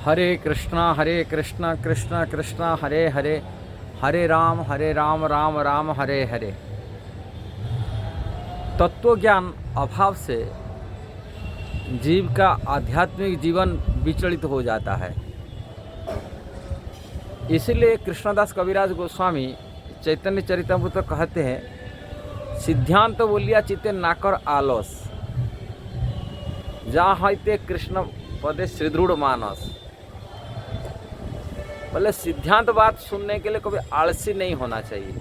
हरे कृष्णा कृष्णा कृष्णा हरे हरे, हरे राम राम राम हरे हरे। तत्व ज्ञान अभाव से जीव का आध्यात्मिक जीवन विचलित हो जाता है। इसलिए कृष्णदास कविराज गोस्वामी चैतन्य चरितामृत कहते हैं, सिद्धांत बोलिया चित्ते नाकर आलस, जहाँ हईते कृष्ण पदे सुदृढ़ मानस। बोले सिद्धांत बात सुनने के लिए कभी आलसी नहीं होना चाहिए।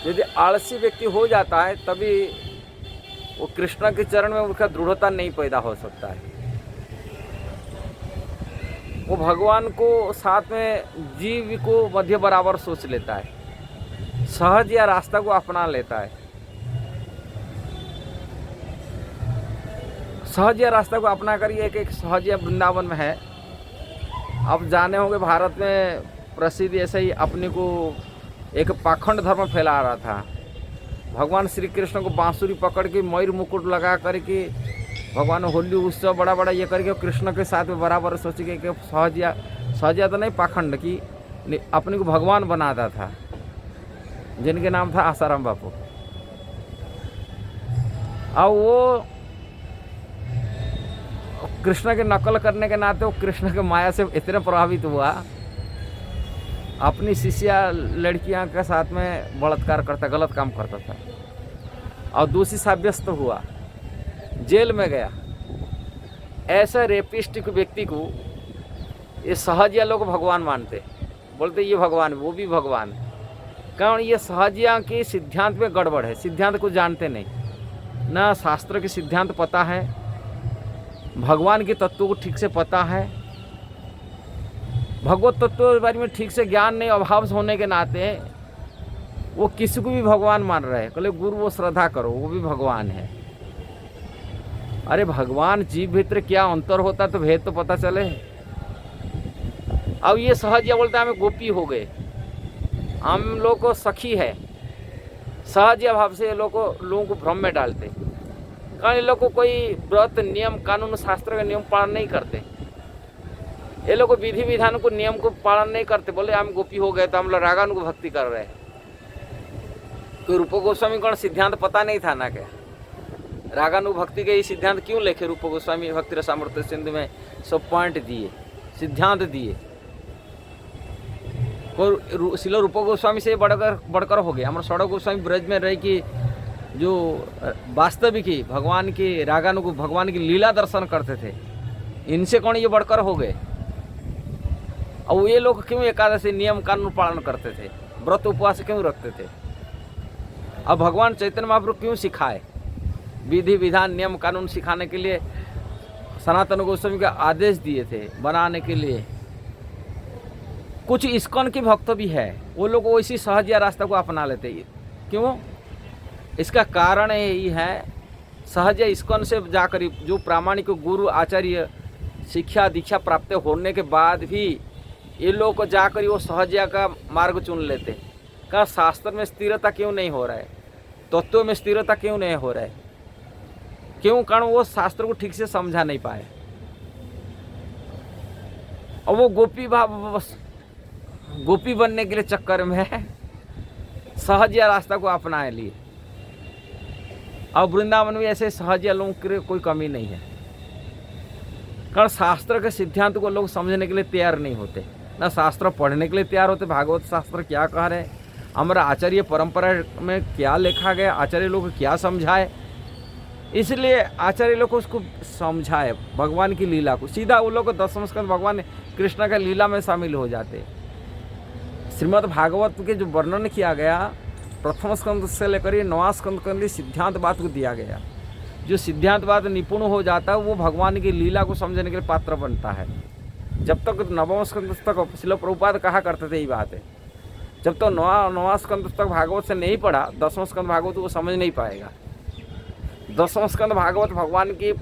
यदि आलसी व्यक्ति हो जाता है तभी वो कृष्ण के चरण में उसका दृढ़ता नहीं पैदा हो सकता है। वो भगवान को साथ में जीव को मध्य बराबर सोच लेता है, सहज या रास्ता को अपना लेता है। सहज या रास्ता को अपना कर ये एक सहज या वृंदावन में है। आप जाने होंगे भारत में प्रसिद्ध ऐसे ही अपने को एक पाखंड धर्म फैला रहा था। भगवान श्री कृष्ण को बांसुरी पकड़ के मयूर मुकुट लगा करके भगवान होली उत्सव बड़ा बड़ा ये करके कृष्ण के साथ में बराबर सोच के सहजिया तो नहीं, पाखंड की अपने को भगवान बनाता था, जिनके नाम था आसाराम बापू। और वो कृष्ण के नकल करने के नाते वो कृष्ण के माया से इतने प्रभावित हुआ, अपनी शिष्या लड़कियां के साथ में बलात्कार करता, गलत काम करता था और दोषी साब्यस्त हुआ, जेल में गया। ऐसे रेपिस्टिक व्यक्ति को ये सहजिया लोग भगवान मानते, बोलते ये भगवान, वो भी भगवान। कारण ये सहजिया के सिद्धांत में गड़बड़ है, सिद्धांत को जानते नहीं, ना शास्त्र के सिद्धांत पता है, भगवान के तत्व को ठीक से पता है, भगवत तत्व के बारे में ठीक से ज्ञान नहीं, अभाव होने के नाते वो किसी को भी भगवान मान रहे हैं। कहले गुरु वो श्रद्धा करो, वो भी भगवान है। अरे भगवान जीव भीतर क्या अंतर होता तो भेद तो पता चले। अब ये सहज या बोलता है हमें गोपी हो गए, हम लोग को सखी है, सहज या भाव से ये लोगों को भ्रम में डालते। कारण ये लोग को कोई व्रत नियम कानून शास्त्र का नियम पालन नहीं करते, ये लोग विधि विधान को नियम को पालन नहीं करते। बोले हम गोपी हो गए तो हम लोग रागानु को भक्ति कर रहे हैं। तो रूप गोस्वामी कौन सिद्धांत पता नहीं था ना क्या? रागानु भक्ति के ये सिद्धांत क्यों लिखे? रूप गोस्वामी भक्ति रसामृत सिंधु में सब पॉइंट दिए, सिद्धांत दिए। शिला रूप गोस्वामी से बढ़कर हो गया। हमारे सड़क गोस्वामी ब्रज में रह कि जो वास्तविक ही भगवान की रागानु को भगवान की लीला दर्शन करते थे, इनसे कौन ये बढ़कर हो गए? और ये लोग क्यों एकादशी नियम कानून पालन करते थे, व्रत उपवास क्यों रखते थे? अब भगवान चैतन्य महाप्रभु क्यों सिखाए? विधि विधान नियम कानून सिखाने के लिए सनातन गोस्वामी का आदेश दिए थे बनाने के लिए। कुछ इस्कॉन के भक्त भी है, वो लोग वैसी सहज या रास्ता को अपना लेते हैं। क्यों? इसका कारण यही है, सहज इस्कॉन से जाकर जो प्रामाणिक गुरु आचार्य शिक्षा दीक्षा प्राप्त होने के बाद भी ये लोग को जाकर वो सहजिया का मार्ग चुन लेते। का शास्त्र में स्थिरता क्यों नहीं हो रहा है, तत्व में स्थिरता क्यों नहीं हो रहा है? क्यों? कारण वो शास्त्र को ठीक से समझा नहीं पाए और वो गोपी बनने के लिए चक्कर में सहज या रास्ता को अपनाए लिए। और वृंदावन में ऐसे सहज या लोगों की कोई कमी नहीं है। कारण शास्त्र के सिद्धांत को लोग समझने के लिए तैयार नहीं होते, ना शास्त्र पढ़ने के लिए तैयार होते। भागवत शास्त्र क्या कह रहे, हमारा आचार्य परंपरा में क्या लिखा गया, आचार्य लोग क्या समझाए, इसलिए आचार्य लोग को उसको समझाए भगवान की लीला को। सीधा वो लोग को दसम स्कंद भगवान कृष्ण का लीला में शामिल हो जाते। श्रीमद् भागवत के जो वर्णन किया गया प्रथम स्कंद से लेकर ये 9वां स्कंद के सिद्धांत बात को दिया गया। जो सिद्धांत बात निपुण हो जाता है वो भगवान की लीला को समझने के लिए पात्र बनता है। जब तक 9वां स्कंद तक शिल प्रभुपाद कहा करते थे यही बात है, जब तक 9वां स्कंद तक भागवत से नहीं पढ़ा 10वां स्कंद भागवत वो समझ नहीं पाएगा। 10वां स्कंद भागवत भगवान की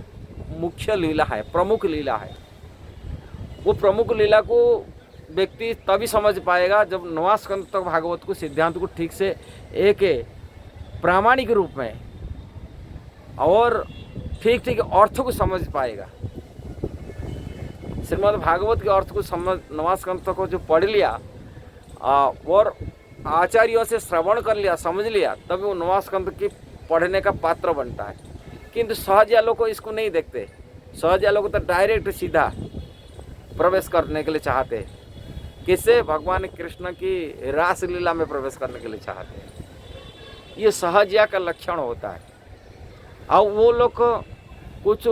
मुख्य लीला है, प्रमुख लीला है। वो प्रमुख लीला को व्यक्ति तभी समझ पाएगा जब 9वां स्कंद तक भागवत को सिद्धांत को ठीक से एक प्रामाणिक रूप में और ठीक ठीक अर्थ को समझ पाएगा। श्रीमद् भागवत के अर्थ को समझ, नवा स्कंद को जो पढ़ लिया और आचार्यों से श्रवण कर लिया, समझ लिया, तभी वो नवा स्कंद की पढ़ने का पात्र बनता है। किंतु सहजिया लोग को इसको नहीं देखते। सहजिया लोग तो डायरेक्ट सीधा प्रवेश करने के लिए चाहते हैं। किससे? भगवान कृष्ण की रासलीला में प्रवेश करने के लिए चाहते हैं। ये सहजिया का लक्षण होता है। और वो लोग कुछ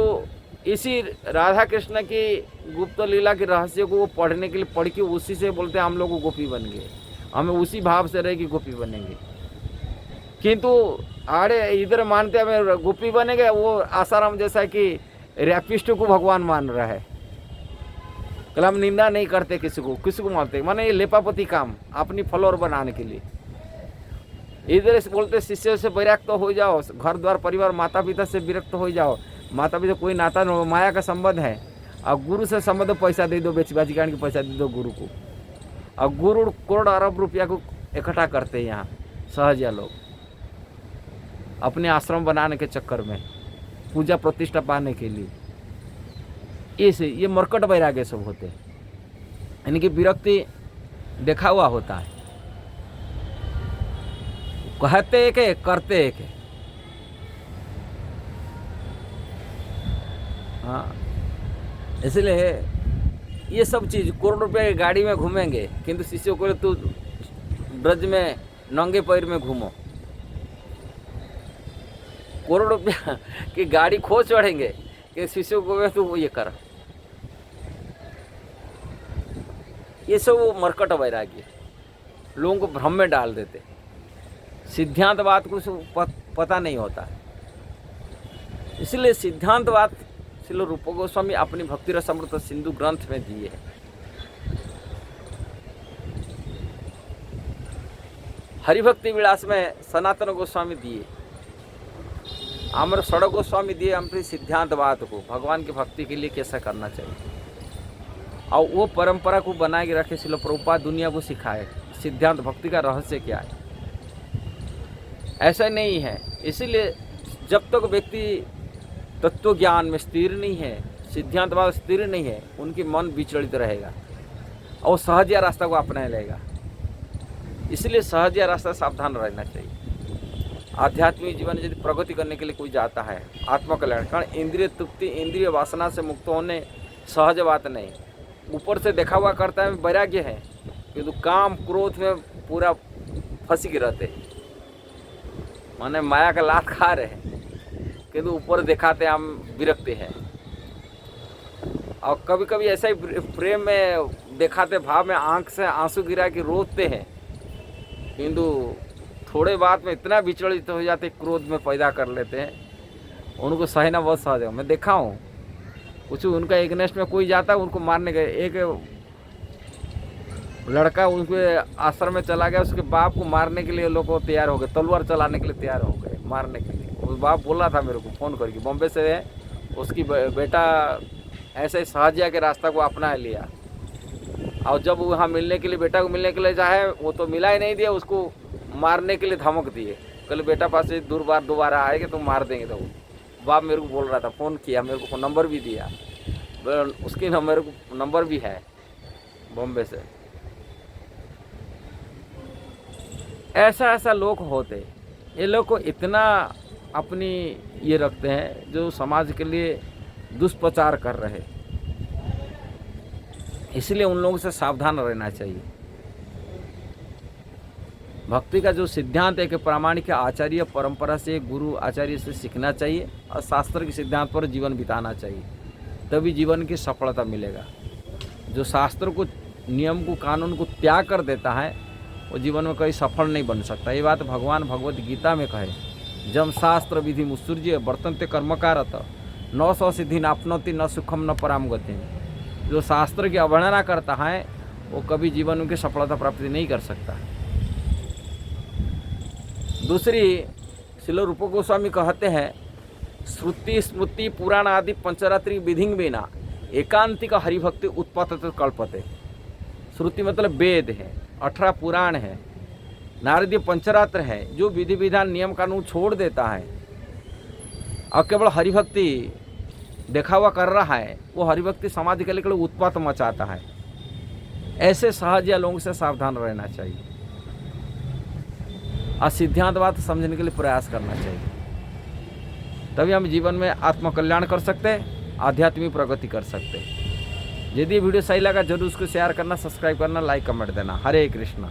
इसी राधा कृष्ण की गुप्त लीला के रहस्य को वो पढ़ने के लिए पढ़ के उसी से बोलते हैं हम लोग गोपी बन गए, हमें उसी भाव से रहे कि गोपी बनेंगे। किंतु आड़े इधर मानते हमें गोपी बनेंगे, वो आसाराम जैसा कि रैपिस्ट को भगवान मान रहा है। कल हम निंदा नहीं करते किसी को मानते, माने ये लेपापति काम अपनी फॉलोअर बनाने के लिए। इधर से बोलते शिष्य से विरक्त हो जाओ, घर द्वार परिवार माता पिता से विरक्त हो जाओ। माता पिता कोई नाता न, माया का संबंध है। और गुरु से संबंध पैसा दे दो, बेचबाजी के पैसा दे दो गुरु को। और गुरु करोड़ अरब रुपया को इकट्ठा करते हैं यहाँ सहजिया लोग अपने आश्रम बनाने के चक्कर में, पूजा प्रतिष्ठा पाने के लिए। ये मरकट वैराग्य सब होते हैं, यानी कि विरक्ति देखा हुआ होता है। कहते एक है, करते एक है। हाँ, इसलिए ये सब चीज़ करोड़ रुपये की गाड़ी में घूमेंगे, किंतु शिष्यों को तू ब्रज में नंगे पैर में घूमो। करोड़ रुपया की गाड़ी खो चढ़ेंगे कि शिष्यों को तू वो ये कर। ये सब वो मरकट वैराग्य लोगों को भ्रम में डाल देते। सिद्धांतवाद को पता नहीं होता। इसलिए सिद्धांतवाद श्रील रूप गोस्वामी अपनी भक्ति रसामृत सिंधु ग्रंथ में दिए हैं। हरिभक्ति विलास में सनातन गोस्वामी दिए, आम्र षड़ गोस्वामी दिए अपनी सिद्धांतवाद को, भगवान की भक्ति के लिए कैसा करना चाहिए। और वो परंपरा को बना के रखे श्रील प्रभुपाद दुनिया को सिखाए सिद्धांत भक्ति का रहस्य क्या है। ऐसा नहीं है। इसीलिए जब तक व्यक्ति तत्व ज्ञान में स्थिर नहीं है, सिद्धांतवाद स्थिर नहीं है, उनकी मन विचलित रहेगा और सहजिया रास्ता को अपना लेगा। इसलिए सहजिया रास्ता सावधान रहना चाहिए। आध्यात्मिक जीवन यदि प्रगति करने के लिए कोई जाता है, आत्मकल्याण, कारण इंद्रिय तृप्ति, इंद्रिय वासना से मुक्त होने सहज बात नहीं। ऊपर से देखा हुआ करता है वैराग्य है, किंतु काम क्रोध में पूरा फंसी के रहते, माने माया का लात खा रहे हैं, किंतु ऊपर दिखाते हम विरक्ति हैं। और कभी कभी ऐसा ही प्रेम में दिखाते भाव में आंख से आंसू गिरा के रोते हैं, किंतु थोड़े बात में इतना विचलित हो जाते, क्रोध में पैदा कर लेते हैं। उनको सहना बहुत सहज है। मैं देखा हूँ कुछ उनका एग्नेस्ट में कोई जाता है, उनको मारने गए। एक लड़का उनके आश्रम में चला गया, उसके बाप को मारने के लिए लोग तैयार हो गए, तलवार चलाने के लिए तैयार हो गए, मारने के लिए। उस बाप बोला था मेरे को फ़ोन करके, बॉम्बे से है, उसकी बेटा ऐसे ही सहजिया के रास्ता को अपना लिया। और जब वहाँ मिलने के लिए, बेटा को मिलने के लिए चाहे, वो तो मिला ही नहीं दिया, उसको मारने के लिए धमक दिए, कल बेटा पास से दोबारा आएगा तो मार देंगे। तो बाप मेरे को बोल रहा था, फ़ोन किया, मेरे को नंबर भी दिया, उसकी नंबर भी है बॉम्बे से। ऐसा लोग होते, ये लोग को इतना अपनी ये रखते हैं जो समाज के लिए दुष्प्रचार कर रहे। इसलिए उन लोगों से सावधान रहना चाहिए। भक्ति का जो सिद्धांत है कि प्रामाणिक आचार्य परंपरा से, गुरु आचार्य से सीखना चाहिए और शास्त्र के सिद्धांत पर जीवन बिताना चाहिए, तभी जीवन की सफलता मिलेगा। जो शास्त्र को, नियम को, कानून को त्याग कर देता है, वो जीवन में कहीं सफल नहीं बन सकता। ये बात भगवान भगवत गीता में कहे, जम शास्त्र विधि मुत्सृज्य वर्तन्ते कर्मकारत न सौ सिद्धि नापनोति न सुखम न पराम गति। जो शास्त्र की अवहेलना करता है वो कभी जीवन की सफलता प्राप्ति नहीं कर सकता। दूसरी श्रील रूप गोस्वामी कहते हैं, श्रुति स्मृति पुराण आदि पंचरात्रि विधिंग बिना एकांतिक हरिभक्ति उत्पत्ति कल्पते। श्रुति मतलब वेद है, 18 पुराण है, नारदीय पंचरात्र है। जो विधि विधान नियम कानून छोड़ देता है और केवल हरिभक्ति देखा हुआ कर रहा है, वो हरिभक्ति समाधि के लिए उत्पात मचाता है। ऐसे सहजिया लोगों से सावधान रहना चाहिए और सिद्धांतवाद समझने के लिए प्रयास करना चाहिए। तभी हम जीवन में आत्मकल्याण कर सकते हैं, आध्यात्मिक प्रगति कर सकते हैं। यदि वीडियो सही लगा जरूर उसको शेयर करना, सब्सक्राइब करना, लाइक कमेंट देना। हरे कृष्णा।